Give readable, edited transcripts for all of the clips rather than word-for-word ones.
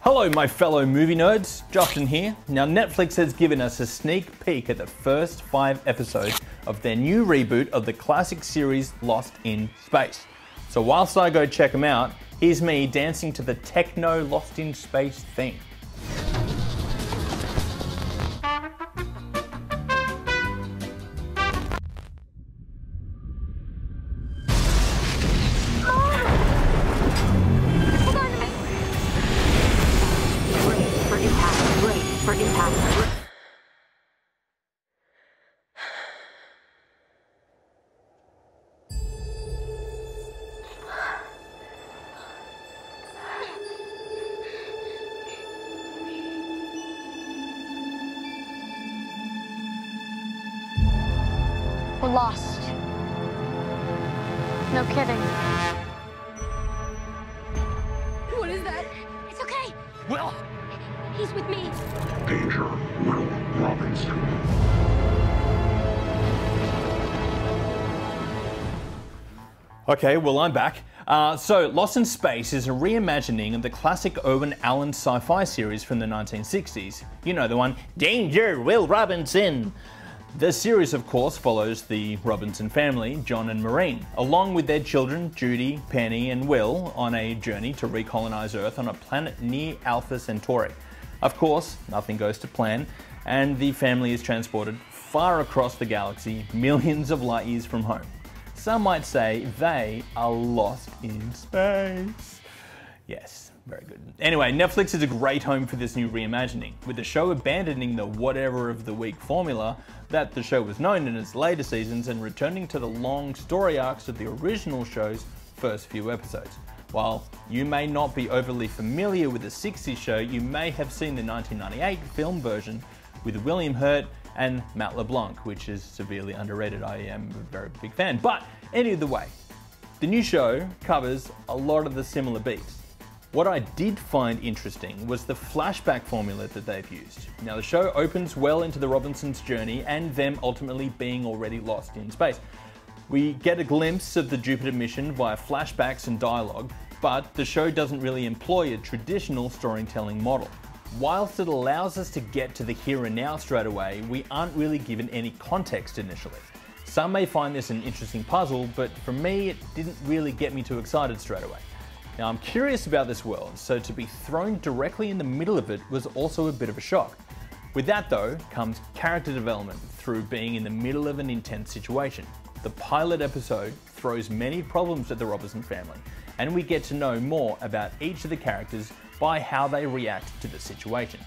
Hello my fellow movie nerds, Justin here. Now Netflix has given us a sneak peek at the first 5 episodes of their new reboot of the classic series Lost in Space. So whilst I go check them out, here's me dancing to the techno Lost in Space theme. We're lost. No kidding. What is that? It's okay. Will! He's with me. Danger, Will Robinson. Okay, well I'm back. So Lost in Space is a reimagining of the classic Owen Allen sci-fi series from the 1960s. You know the one, Danger, Will Robinson. The series, of course, follows the Robinson family, John and Maureen, along with their children, Judy, Penny, and Will, on a journey to recolonize Earth on a planet near Alpha Centauri. Of course, nothing goes to plan, and the family is transported far across the galaxy, millions of light years from home. Some might say they are lost in space. Yes, very good. Anyway, Netflix is a great home for this new reimagining, with the show abandoning the whatever of the week formula that the show was known in its later seasons and returning to the long story arcs of the original show's first few episodes. While you may not be overly familiar with the 60s show, you may have seen the 1998 film version with William Hurt and Matt LeBlanc, which is severely underrated. I am a very big fan. But either way, the new show covers a lot of the similar beats. What I did find interesting was the flashback formula that they've used. Now the show opens well into the Robinsons' journey and them ultimately being already lost in space. We get a glimpse of the Jupiter mission via flashbacks and dialogue, but the show doesn't really employ a traditional storytelling model. Whilst it allows us to get to the here and now straight away, we aren't really given any context initially. Some may find this an interesting puzzle, but for me it didn't really get me too excited straight away. Now I'm curious about this world, so to be thrown directly in the middle of it was also a bit of a shock. With that though, comes character development through being in the middle of an intense situation. The pilot episode throws many problems at the Robinson family, and we get to know more about each of the characters by how they react to the situation.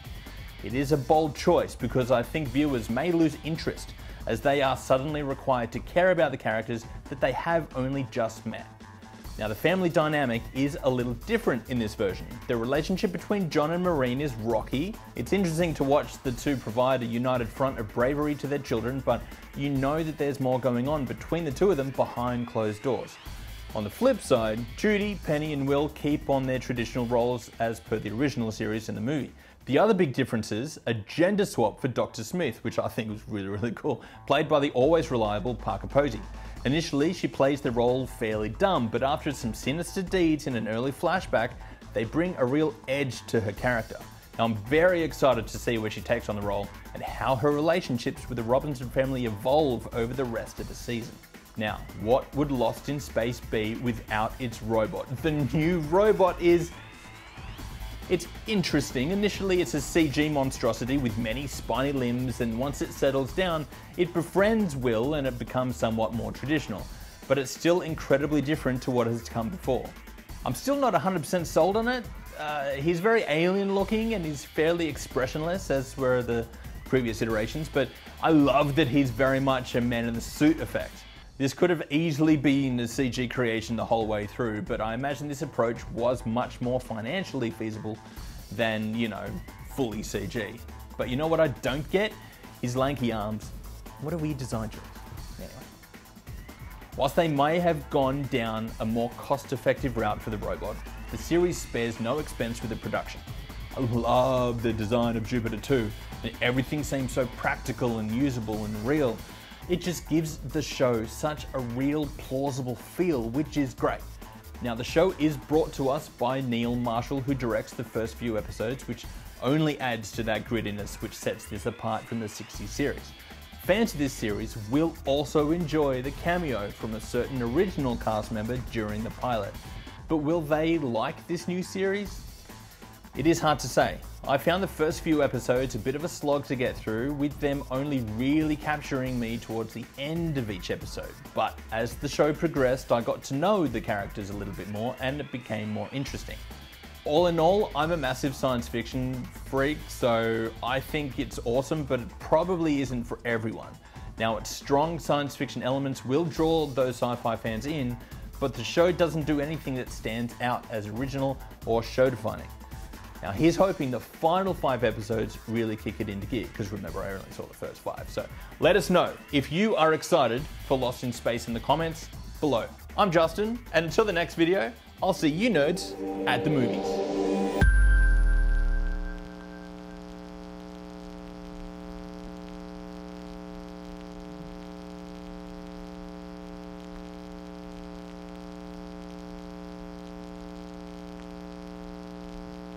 It is a bold choice because I think viewers may lose interest as they are suddenly required to care about the characters that they have only just met. Now the family dynamic is a little different in this version. The relationship between John and Maureen is rocky. It's interesting to watch the two provide a united front of bravery to their children, but you know that there's more going on between the two of them behind closed doors. On the flip side, Judy, Penny and Will keep on their traditional roles as per the original series in the movie. The other big difference is a gender swap for Dr. Smith, which I think was really cool, played by the always reliable Parker Posey. Initially, she plays the role fairly dumb, but after some sinister deeds in an early flashback, they bring a real edge to her character. Now, I'm very excited to see where she takes on the role and how her relationships with the Robinson family evolve over the rest of the season. Now, what would Lost in Space be without its robot? The new robot is... It's interesting. Initially, it's a CG monstrosity with many spiny limbs, and once it settles down, it befriends Will and it becomes somewhat more traditional. But it's still incredibly different to what has come before. I'm still not 100% sold on it. He's very alien looking and he's fairly expressionless, as were the previous iterations, but I love that he's very much a man in the suit effect. This could have easily been a CG creation the whole way through, but I imagine this approach was much more financially feasible than, you know, fully CG. But you know what I don't get? His lanky arms. What a weird design choice. Anyway. Whilst they may have gone down a more cost-effective route for the robot, the series spares no expense with the production. I love the design of Jupiter 2, and everything seems so practical and usable and real. It just gives the show such a real plausible feel, which is great. Now, the show is brought to us by Neil Marshall, who directs the first few episodes, which only adds to that grittiness which sets this apart from the 60s series. Fans of this series will also enjoy the cameo from a certain original cast member during the pilot. But will they like this new series? It is hard to say. I found the first few episodes a bit of a slog to get through, with them only really capturing me towards the end of each episode. But as the show progressed, I got to know the characters a little bit more and it became more interesting. All in all, I'm a massive science fiction freak, so I think it's awesome, but it probably isn't for everyone. Now, its strong science fiction elements will draw those sci-fi fans in, but the show doesn't do anything that stands out as original or show-defining. Now, here's hoping the final 5 episodes really kick it into gear, because remember, I only saw the first 5. So let us know if you are excited for Lost in Space in the comments below. I'm Justin, and until the next video, I'll see you nerds at the movies.